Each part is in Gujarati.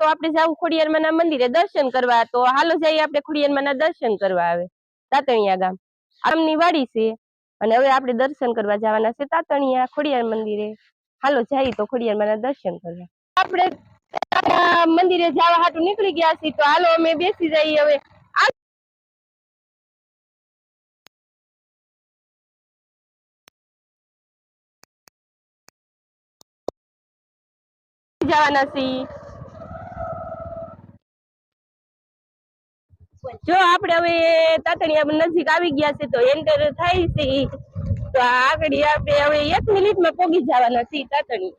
તો આપણે જાવું ખોડિયારમાંના મંદિરે દર્શન કરવા, તો હાલો જઈએ આપણે ખોડિયારમાંના દર્શન કરવા આવે તાતણિયા ગામ આમની વાડી છે અને હવે આપણે દર્શન કરવા જવાના છે તાતણિયા ખોડિયાર મંદિરે। હાલો જઈએ તો ખોડિયારમાંના દર્શન કરવા। આપણે મંદિરે જવા હાટુ નીકળી ગયા છીએ, તો હાલો અમે બેસી જઈએ હવે જવાના છીએ। જો આપણે હવે તાતણિયા નજીક આવી ગયા છે તો એન્ટર થાય છે, તો આગળ આપણે હવે 1 મિનિટમાં પહોંચી જવાના છીએ તાતણી।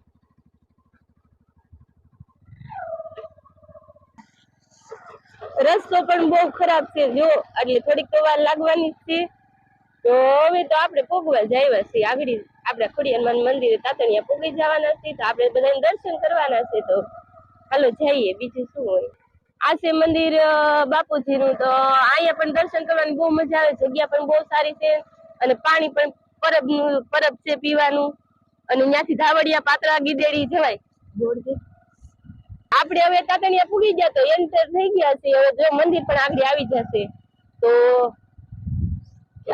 રસ્તો પણ બહુ ખરાબ છે જો, એટલે થોડીક તો વાર લાગવાની છે। તો હવે તો આપણે પોગવા જઈવા છીએ, આગળ આપણે ખોડિયારમાંના મંદિરે તાતણિયા પોગી જવાના છીએ, તો આપણે બધાને દર્શન કરવાના છે। તો હાલો જઈએ, બીજું શું હોય। આ છે મંદિર બાપુજીનું, તો અહીંયા પણ દર્શન કરવાની બહુ મજા આવે, જગ્યા પણ બહુ સારી છે અને પાણી પણ પરબ છે પીવાનું, અને ત્યાંથી ધાવડિયા પાતળા ગીદેડી જવાય। આપણે હવે તાતણિયા પૂગી ગયા તો એન્ટર થઈ ગયા છે, હવે જો મંદિર પણ આગળ આવી જશે, તો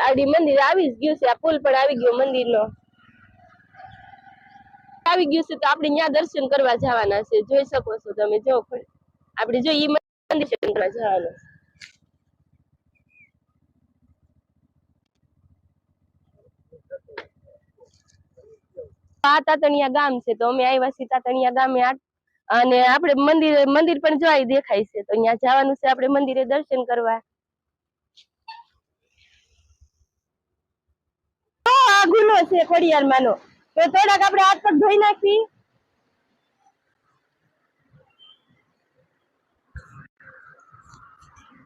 આડી મંદિર આવી જ ગયું છે, આ પુલ પણ આવી ગયો મંદિરનો આવી ગયું છે, તો આપણે ત્યાં દર્શન કરવા જવાના છે। જોઈ શકો છો તમે, જો આપણે જો ઈ મંદિર કરવા જવાનું। આ તાતણિયા ગામ છે, તો અમે આવ્યા છીએ તાતણિયા ગામે, અને આપણે મંદિર પણ જોઈ દેખાય છે, તો અહીંયા જવાનું છે આપણે મંદિરે દર્શન કરવા। આ ગુનો છે ખોડિયારમાંનો, તો થોડાક આપણે હાથ પગ ધોઈ નાખી।